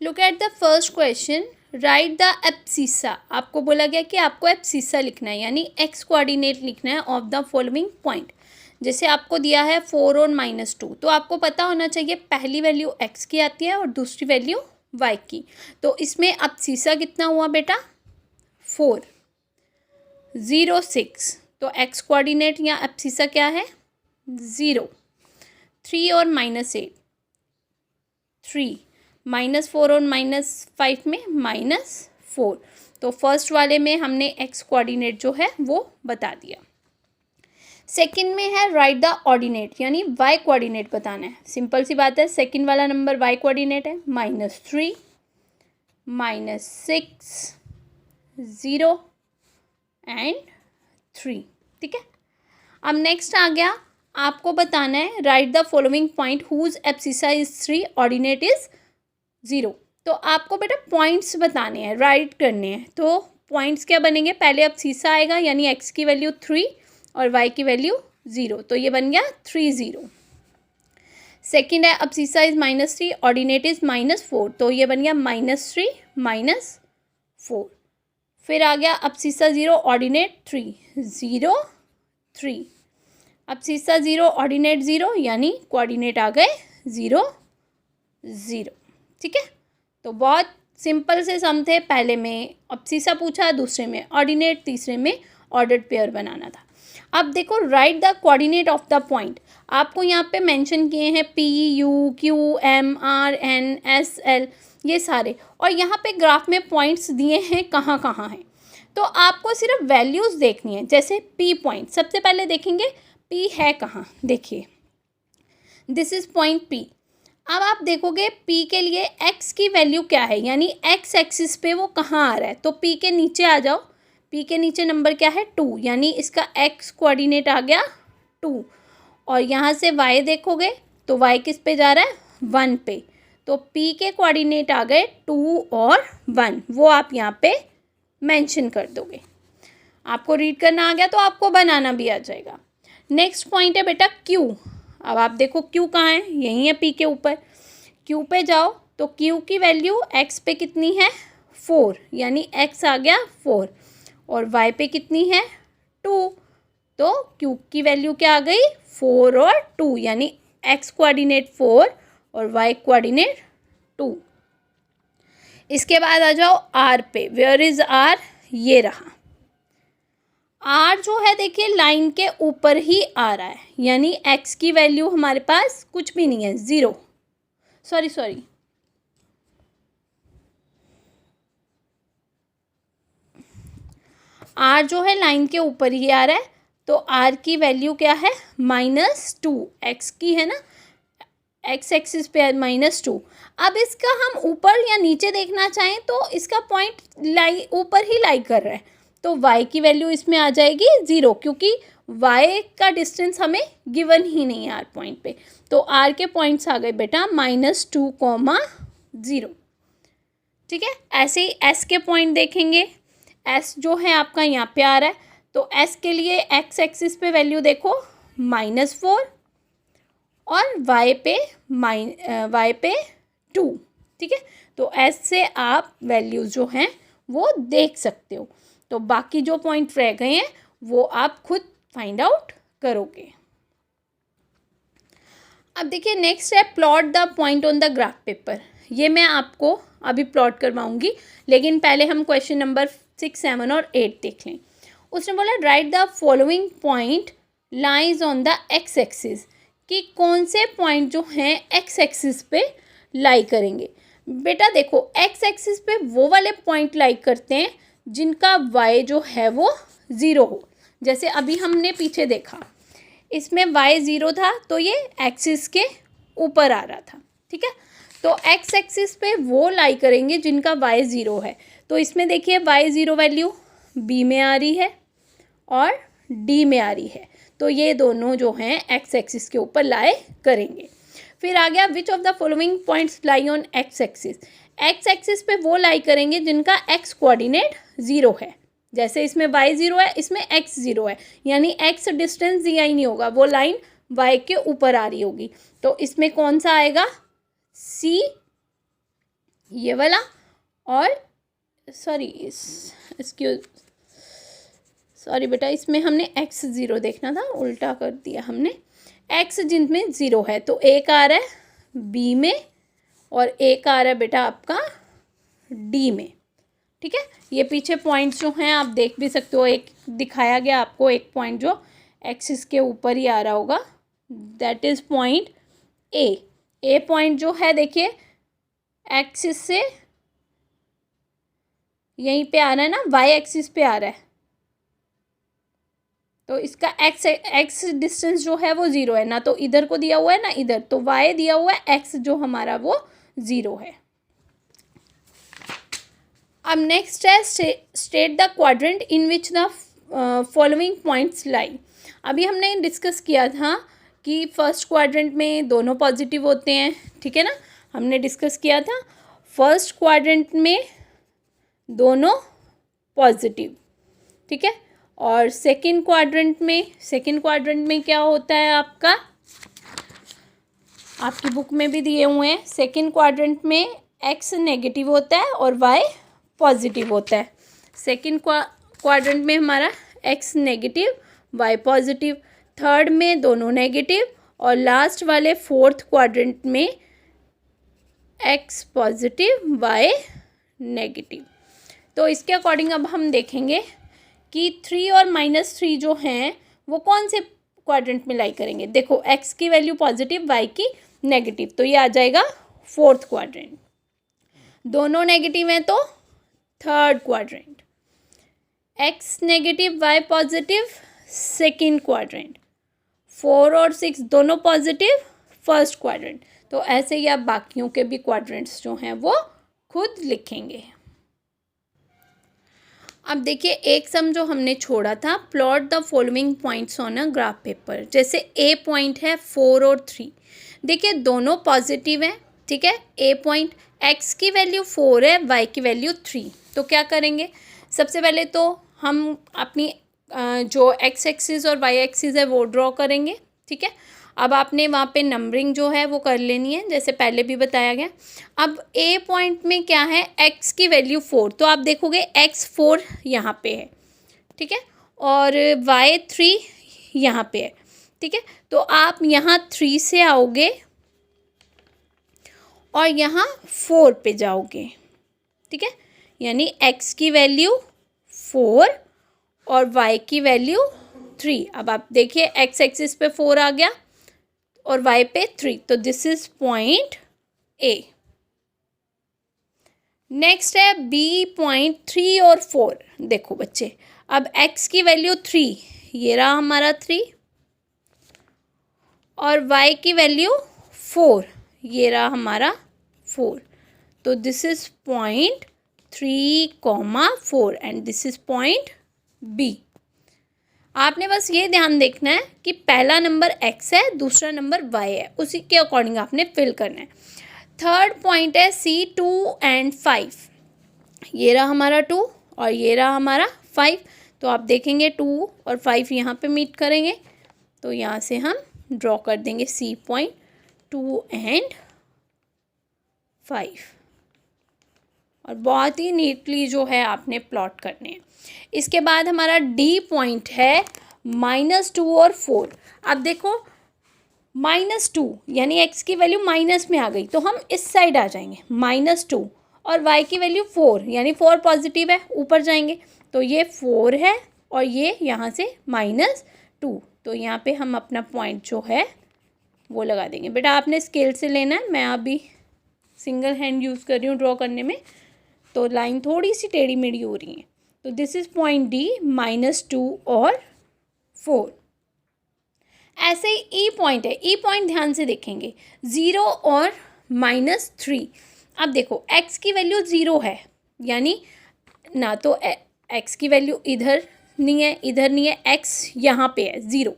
Look at the first question, right the abscissa. आपको बोला गया कि आपको एब्सिसा लिखना है, यानी एक्स कोऑर्डिनेट लिखना है ऑफ द फॉलोइंग पॉइंट। जैसे आपको दिया है 4 और -2, तो आपको पता होना चाहिए पहली वैल्यू एक्स की आती है और दूसरी वैल्यू वाई की। तो इसमें एब्सिसा कितना हुआ बेटा? 4, 0, 6। तो एक्स कोऑर्डिनेट या एब्सिसा क्या है? 0। 3 और -8, 3, -4 और -5 में -4। तो फर्स्ट वाले में हमने एक्स कोऑर्डिनेट जो है वो बता दिया। सेकंड में है राइट द ऑर्डिनेट, यानी वाई कोऑर्डिनेट बताना है। सिंपल सी बात है, सेकंड वाला नंबर वाई कोऑर्डिनेट है, -3, -6, 0 एंड 3। ठीक है। अब नेक्स्ट आ गया, आपको बताना है write the following point whose abscissa is 3, ordinate is 0। तो आपको बेटा पॉइंट्स बताने हैं, राइट करने हैं। तो पॉइंट्स क्या बनेंगे? पहले एब्सिसा आएगा, यानी एक्स की वैल्यू 3 और वाई की वैल्यू 0, तो ये बन गया 3, 0। सेकेंड है एब्सिसा इज -3, ऑर्डिनेट इज -4, तो ये बन गया -3, -4। फिर आ गया एब्सिसा 0, ऑर्डिनेट 3, 0, 3। एब्सिसा 0, ऑर्डिनेट 0, यानी कोऑर्डिनेट आ गए 0, 0। ठीक है। तो बहुत सिंपल से सम थे। पहले में एब्सिसा पूछा, दूसरे में ऑर्डिनेट, तीसरे में ऑर्डर्ड पेयर बनाना था। अब देखो, right the coordinate of the point. आपको यहाँ पे मेंशन किए हैं P, U, Q, M, R, N, S, L, ये सारे, और यहाँ पे ग्राफ में पॉइंट्स दिए हैं कहाँ कहाँ हैं। तो आपको सिर्फ वैल्यूज़ देखनी है। जैसे P पॉइंट, सबसे पहले देखेंगे P है कहाँ। देखिए, दिस इज़ पॉइंट P। अब आप देखोगे P के लिए x की वैल्यू क्या है, यानी x एक्सिस पे वो कहाँ आ रहा है। तो P के नीचे आ जाओ। P के नीचे नंबर क्या है? 2, यानी इसका x कोऑर्डिनेट आ गया 2। और यहाँ से y देखोगे तो y किस पे जा रहा है? 1 पे। तो P के कोऑर्डिनेट आ गए 2 और 1, वो आप यहाँ पे मेंशन कर दोगे। आपको रीड करना आ गया तो आपको बनाना भी आ जाएगा। नेक्स्ट पॉइंट है बेटा Q। अब आप देखो Q कहाँ है? यहीं है P के ऊपर। Q पे जाओ तो Q की वैल्यू x पे कितनी है? 4, यानी x आ गया 4, और y पे कितनी है? 2। तो Q की वैल्यू क्या आ गई? 4 और 2, यानी x कोऑर्डिनेट 4 और y कोऑर्डिनेट 2। इसके बाद आ जाओ R पे। Where is R? ये रहा। R जो है देखिए लाइन के ऊपर ही आ रहा है, यानी x की वैल्यू हमारे पास कुछ भी नहीं है, 0। सॉरी, R जो है लाइन के ऊपर ही आ रहा है, तो R की वैल्यू क्या है? -2। x की है ना, x एक्सिस पे है -2। अब इसका हम ऊपर या नीचे देखना चाहें तो इसका पॉइंट ऊपर ही लाई कर रहा है, तो y की वैल्यू इसमें आ जाएगी 0, क्योंकि y का डिस्टेंस हमें गिवन ही नहीं है r पॉइंट पे। तो r के पॉइंट्स आ गए बेटा -2, 0। ठीक है। ऐसे ही s के पॉइंट देखेंगे। s जो है आपका यहाँ पे आ रहा है, तो s के लिए x एक्सिस पे वैल्यू देखो -4 और y पे 2। ठीक है। तो s से आप वैल्यूज़ जो हैं वो देख सकते हो। तो बाकी जो पॉइंट रह गए हैं वो आप खुद फाइंड आउट करोगे। अब देखिए, नेक्स्ट है plot the point on the graph paper. ये मैं आपको अभी प्लॉट करवाऊंगी, लेकिन पहले हम क्वेश्चन नंबर 6, 7 और 8 देख लें। उसने बोला right the following point lies on the x axis, कि कौन से पॉइंट जो हैं एक्स एक्सिस पे लाई करेंगे। बेटा देखो, एक्स एक्सिस पे वो वाले पॉइंट लाई करते हैं जिनका y जो है वो 0 हो। जैसे अभी हमने पीछे देखा, इसमें y 0 था, तो ये एक्सिस के ऊपर आ रहा था। ठीक है। तो एक्स एक्सिस पे वो लाई करेंगे जिनका y 0 है। तो इसमें देखिए y 0 वैल्यू b में आ रही है और d में आ रही है, तो ये दोनों जो हैं एक्स एक्सिस के ऊपर लाई करेंगे। फिर आ गया which of the following points lie on x axis. X axis पे वो लाई करेंगे जिनका एक्स कोऑर्डिनेट 0 है। जैसे इसमें y 0 है, इसमें x 0 है, यानी x डिस्टेंस दिया ही नहीं होगा, वो लाइन y के ऊपर आ रही होगी। तो इसमें कौन सा आएगा? C ये वाला, और सॉरी बेटा, इसमें हमने x 0 देखना था, उल्टा कर दिया हमने। x जिनमें 0 है तो एक आ रहा है b में और एक आ रहा है बेटा आपका d में। ठीक है, ये पीछे पॉइंट्स जो हैं आप देख भी सकते हो, एक दिखाया गया आपको, एक पॉइंट जो एक्सिस के ऊपर ही आ रहा होगा, that is point A point जो है देखिए एक्सिस से यहीं पे आ रहा है ना, वाई एक्सिस पे आ रहा है, तो इसका एक्स डिस्टेंस जो है वो 0 है, ना तो इधर को दिया हुआ है ना इधर, तो वाई दिया हुआ है, एक्स जो हमारा वो 0 है। अब नेक्स्ट है state the quadrant in which the following points लाई। अभी हमने डिस्कस किया था कि फर्स्ट क्वाड्रेंट में दोनों पॉजिटिव होते हैं, ठीक है ना, हमने डिस्कस किया था फर्स्ट क्वाड्रेंट में दोनों पॉजिटिव, ठीक है, और सेकंड क्वाड्रेंट में क्या होता है आपका, आपकी बुक में भी दिए हुए हैं, सेकंड क्वाड्रेंट में एक्स नेगेटिव होता है और वाई पॉजिटिव होता है। सेकंड क्वाड्रेंट में हमारा X negative Y positive, third में दोनों नेगेटिव, और लास्ट वाले फोर्थ क्वाड्रेंट में एक्स पॉजिटिव वाई नेगेटिव। तो इसके अकॉर्डिंग अब हम देखेंगे कि 3 और -3 जो हैं वो कौन से क्वाड्रेंट में लाई करेंगे। देखो एक्स की वैल्यू पॉजिटिव, वाई की नेगेटिव, तो ये आ जाएगा फोर्थ क्वाड्रेंट। दोनों नेगेटिव हैं तो third quadrant, X negative Y positive second quadrant, 4 और 6 दोनों पॉजिटिव फर्स्ट क्वाड्रेंट। तो ऐसे ही आप बाकियों के भी क्वाड्रेंट्स जो हैं वो खुद लिखेंगे। अब देखिए एक सम जो हमने छोड़ा था, plot the following points on a graph paper. जैसे ए पॉइंट है 4 और 3, देखिए दोनों पॉजिटिव हैं, ठीक है, ए पॉइंट, एक्स की वैल्यू 4 है, वाई की वैल्यू 3, तो क्या करेंगे, सबसे पहले तो हम अपनी जो एक्स एक्सिस और वाई एक्सिस है वो ड्रॉ करेंगे, ठीक है। अब आपने वहाँ पे नंबरिंग जो है वो कर लेनी है, जैसे पहले भी बताया गया। अब ए पॉइंट में क्या है, एक्स की वैल्यू 4, तो आप देखोगे एक्स 4 यहाँ पे है, ठीक है, और वाई 3 यहाँ पे है, ठीक है। तो आप यहाँ 3 से आओगे और यहाँ 4 पे जाओगे, ठीक है, यानी एक्स की वैल्यू 4 और वाई की वैल्यू 3। अब आप देखिए एक्स एक्सिस पे 4 आ गया और वाई पे 3, तो this is point A. Next है बी पॉइंट 3 और 4। देखो बच्चे, अब एक्स की वैल्यू 3, ये रहा हमारा 3, और वाई की वैल्यू 4, ये रहा हमारा 4, तो this is point 3, 4 and this is point B. आपने बस ये ध्यान देखना है कि पहला नंबर एक्स है, दूसरा नंबर वाई है, उसी के अकॉर्डिंग आपने फिल करना है। थर्ड पॉइंट है सी 2 एंड 5, ये रहा हमारा 2 और ये रहा हमारा 5, तो आप देखेंगे 2 और 5 यहाँ पे मीट करेंगे, तो यहाँ से हम ड्रॉ कर देंगे सी पॉइंट 2 एंड 5, और बहुत ही नीटली जो है आपने प्लॉट करने हैं। इसके बाद हमारा डी पॉइंट है -2 और 4। अब देखो -2 यानी एक्स की वैल्यू माइनस में आ गई, तो हम इस साइड आ जाएंगे, -2, और वाई की वैल्यू 4 यानी 4 पॉजिटिव है, ऊपर जाएंगे, तो ये 4 है और ये यहाँ से -2, तो यहाँ पे हम अपना पॉइंट जो है वो लगा देंगे। बेटा आपने स्केल से लेना है, मैं अभी सिंगल हैंड यूज़ कर रही हूँ ड्रॉ करने में, तो लाइन थोड़ी सी टेढ़ी मेढ़ी हो रही है। तो दिस इज पॉइंट डी, -2 और 4। ऐसे ही ई पॉइंट है, ई पॉइंट ध्यान से देखेंगे, 0 और -3। अब देखो एक्स की वैल्यू 0 है, यानी ना तो एक्स की वैल्यू इधर नहीं है, इधर नहीं है, एक्स यहाँ पे है 0,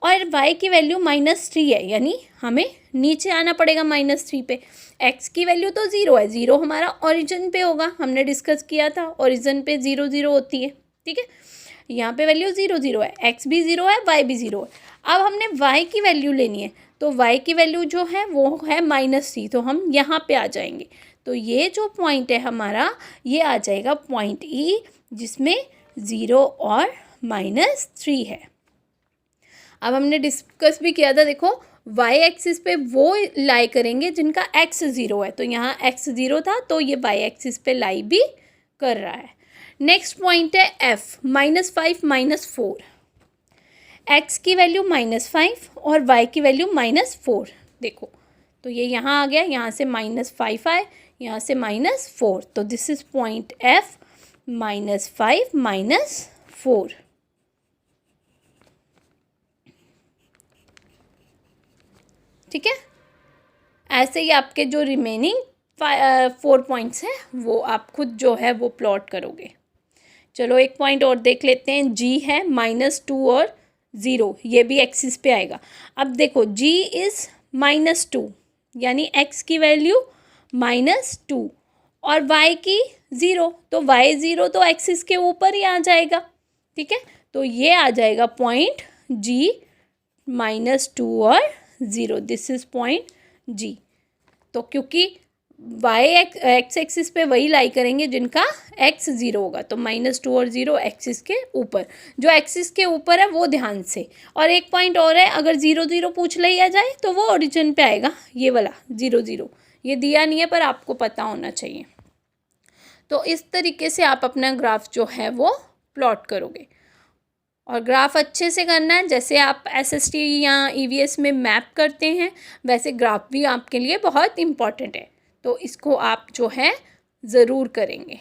और वाई की वैल्यू -3 है, यानी हमें नीचे आना पड़ेगा -3 पे। एक्स की वैल्यू तो 0 है, 0 हमारा ओरिजिन पे होगा, हमने डिस्कस किया था ओरिजिन पे 0 0 होती है, ठीक है। यहाँ पे वैल्यू 0 0 है, एक्स भी 0 है, वाई भी 0 है। अब हमने वाई की वैल्यू लेनी है, तो वाई की वैल्यू जो है वो है -3, तो हम यहाँ पे आ जाएंगे, तो ये जो पॉइंट है हमारा, ये आ जाएगा पॉइंट ई, जिसमें 0 और -3 है। अब हमने डिस्कस भी किया था, देखो वाई एक्सिस पे वो लाई करेंगे जिनका x 0 है, तो यहाँ x 0 था तो ये वाई एक्सिस पे लाई भी कर रहा है। नेक्स्ट पॉइंट है f, -5 -4। x की वैल्यू -5 और y की वैल्यू -4। देखो तो ये यहाँ आ गया, यहाँ से -5 आए, यहाँ से -4, तो दिस इज पॉइंट f, -5 -4। ठीक है, ऐसे ही आपके जो रिमेनिंग 4 पॉइंट्स हैं वो आप खुद जो है वो प्लॉट करोगे। चलो एक पॉइंट और देख लेते हैं, g है -2 और 0, ये भी एक्सिस पे आएगा। अब देखो g इज़ -2, यानी x की वैल्यू -2 और y की 0, तो y 0 तो एक्सिस के ऊपर ही आ जाएगा। ठीक है, तो ये आ जाएगा पॉइंट g -2 और 0, दिस इज पॉइंट g। तो क्योंकि एक्स एक्सिस पे वही लाई करेंगे जिनका x 0 होगा, तो -2 और 0 एक्सिस के ऊपर, जो एक्सिस के ऊपर है वो ध्यान से। और एक पॉइंट और है, अगर 0 0 पूछ लिया जाए तो वो ओरिजिन पे आएगा, ये वाला 0 0, ये दिया नहीं है पर आपको पता होना चाहिए। तो इस तरीके से आप अपना ग्राफ जो है वो प्लॉट करोगे। और ग्राफ अच्छे से करना है, जैसे आप SST या EVS में मैप करते हैं वैसे ग्राफ भी आपके लिए बहुत इम्पॉर्टेंट है, तो इसको आप जो है ज़रूर करेंगे।